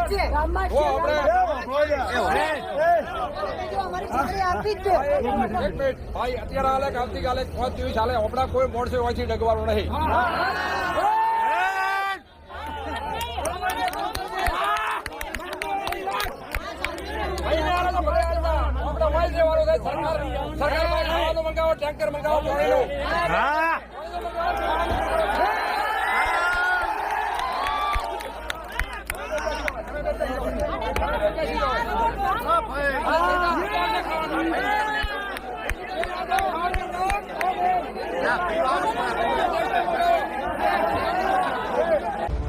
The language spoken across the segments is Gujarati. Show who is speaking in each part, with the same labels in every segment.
Speaker 1: અત્યારે હાલે કે આવતીકાલે 5 ચાલે આપણા કોઈ મોડસે હોયથી ડગવાનું નહીં. સરકાર મંગાવો, ટેન્કર મંગાવો, પાણીનો.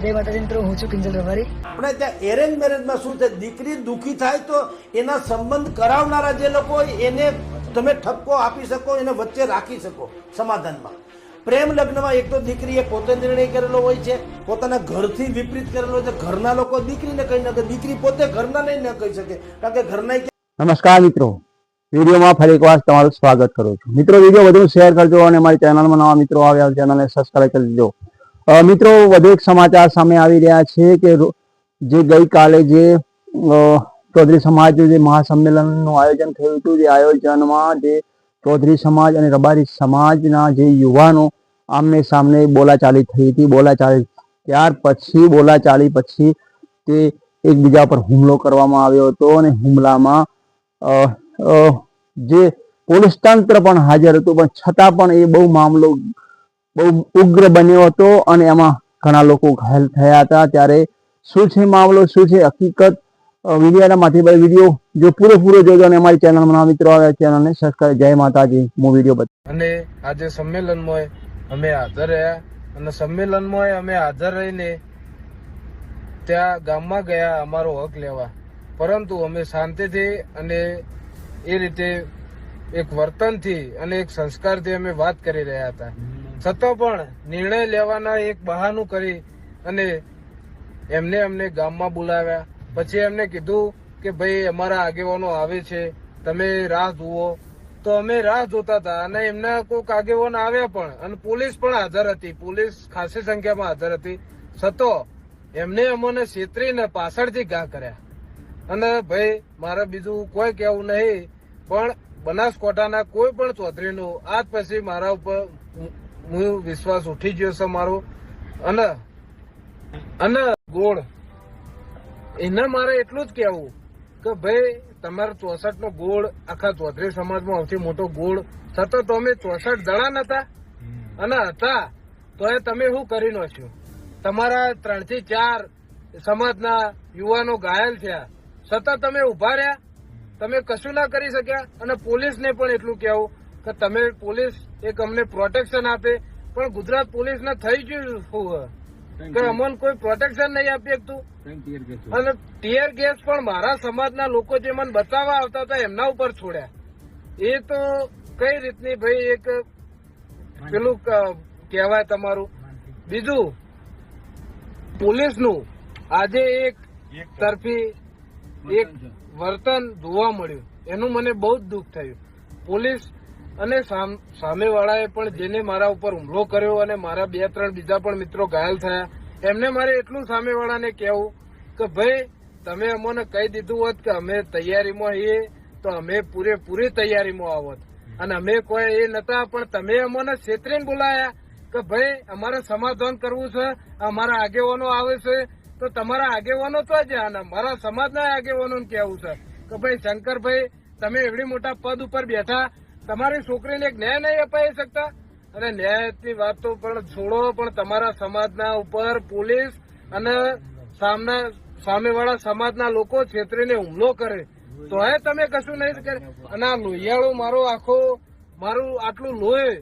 Speaker 2: જય માતાજી મિત્રો, હું છું કિંજલ રબારી.
Speaker 3: આપણે ત્યાં એરેન્જ મેરેજમાં શું છે, દીકરી દુઃખી થાય તો એના સંબંધ કરાવનારા જે લોકો હોય એને તમે ઠપકો આપી શકો, એને વચ્ચે રાખી શકો સમાધાનમાં. પ્રેમ લગ્નમાં એક તો દીકરીએ પોતે નિર્ણય કરેલો હોય છે, પોતાના ઘરથી વિપરીત કરેલો હોય છે. ઘરના લોકો દીકરીને કહી ન કહે, દીકરી પોતે ઘરના નહીં ન કહી શકે, કારણ કે ઘરના.
Speaker 4: નમસ્કાર મિત્રો, વિડીયોમાં ફરી એક વાર તમારું સ્વાગત કરું છું. મિત્રો, વિડીયો વધુ શેર કરજો અને અમારી ચેનલમાં નવા મિત્રો આવ્યા ચેનલને સબસ્ક્રાઇબ કરી દેજો. મિત્રો, વધુ એક સમાચાર સામે આવી રહ્યા છે કે જે ગઈકાલે જે ચૌધરી સમાજ જે મહાસંમેલનનું આયોજન થયું હતું, જે આયોજનમાં જે ચૌધરી સમાજ અને રબારી સમાજના જે યુવાનો આમને સામને બોલાચાલી થઈ હતી. બોલાચાલી પછી તે એકબીજા પર હુમલો કરવામાં આવ્યો હતો અને હુમલામાં જે પોલીસ તંત્ર પણ હાજર હતું, પણ છતાં પણ એ મામલો બહુ ઉગ્ર બન્યો હતો અને એમાં ઘણા લોકો ઘાયલ થયા હતા. ત્યારે શું છે મામલો, શું છે હકીકત, વિડીયોમાંથી વિડીયો જો પૂરેપૂરો જોજો અને અમારી ચેનલમાં મિત્રો આવે ચેનલને સબસ્ક્રાઇબ. જય માતાજી. હું વિડીયો બતાવું.
Speaker 1: અને આજે સંમેલનમાં અમે હાજર રહ્યા અને સંમેલનમાં અમે હાજર રહીને ત્યાં ગામમાં ગયા અમારો હક લેવા, પરંતુ અમે શાંતિથી અને એ રીતે એક વર્તનથી અને એક સંસ્કારથી અમે વાત કરી રહ્યા હતા. છતાં પણ નિર્ણય લેવાના એક બહાનું કરી અને અમને ગામમાં બોલાવ્યા. પછી એમને કીધું કે ભાઈ અમારા આગેવાનો આવે છે, તમે રાહ જુઓ. તો અમે રાહ જોતા હતા અને એમના કોઈક આગેવાનો આવ્યા પણ, અને પોલીસ પણ હાજર હતી, પોલીસ ખાસી સંખ્યામાં હાજર હતી. છતાં એમને અમને છેતરીને પાછળથી ઘા કર્યા. અને ભાઈ મારે બીજું કોઈ કહેવું નહીં, પણ બનાસકાંઠાના કોઈ પણ ચૌધરીનો આજ પછી મારા ઉપર વિશ્વાસ ઉઠી ગયો છે મારો. અને ગોળ એને મારે એટલું જ કહેવું કે ભાઈ તમારો 64 નો ગોળ આખા ચૌધરી સમાજમાં સૌથી મોટો ગોળ, છતાં તો અમે 64 જણા નતા અને હતા તો એ તમે શું કરી નાખ્યું? તમારા 3 થી 4 સમાજના યુવાનો ઘાયલ થયા, છતાં તમે ઉભા રહ્યા, તમે કશું ના કરી શક્યા. અને પોલીસને પણ એટલું કહેવું કે તમે પોલીસ એક અમને પ્રોટેક્શન આપે, પણ ગુજરાત પોલીસને થઈ ગયું કે અમને કોઈ પ્રોટેક્શન નહીં આપી શકતું. અને ટીયર ગેસ પણ મારા સમાજના લોકો જે મને બચાવવા આવતા હતા એમના ઉપર છોડ્યા. એ તો કઈ રીતની ભાઈ એક પેલું કહેવાય તમારું. બીજું પોલીસનું આજે એક તરફી એક વર્તન જોવા મળ્યું, એનું મને બહુ જ દુઃખ થયું. પોલીસ અને સામેવાળાએ પણ જેને મારા ઉપર હુમલો કર્યો અને મારા 2-3 બીજા પણ મિત્રો ઘાયલ થયા, એમને મારે એટલું સામેવાળાને કહેવું કે ભાઈ તમે અમને કહી દીધું હોત કે અમે તૈયારીમાં છીએ તો અમે પૂરેપૂરી તૈયારીમાં આવત. અને અમે કોઈ એ નતા, પણ તમે અમને છેતરીને બોલાયા કે ભાઈ અમારે સમાધાન કરવું છે, અમારા આગેવાનો આવે છે. તો તમારા આગેવાનો તો જ અને મારા સમાજના આગેવાનોને કહેવું છે કે ભાઈ શંકરભાઈ તમે એવડી મોટા પદ ઉપર બેઠા, તમારી છોકરીને એક ન્યાય નહીં અપાઈ શકતા? અને ન્યાયની વાત તો પણ છોડો, પણ તમારા સમાજના ઉપર પોલીસ અને સામેવાળા સમાજના લોકો છેતરીને હુમલો કરે તો તમે કશું નહીં કરે. અને આ લોહિયાળો મારું આટલું લોહી,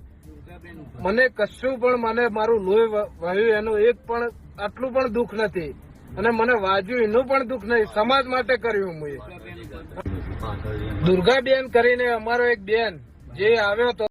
Speaker 1: મને કશું પણ મારું લોહી વહ્યું એનું એક પણ આટલું પણ દુઃખ નથી, અને મને વાજ્યું એનું પણ દુઃખ નહીં. સમાજ માટે કર્યું. હું દુર્ગાબેન કરીને અમારો એક બેન જે આવ્યો હતો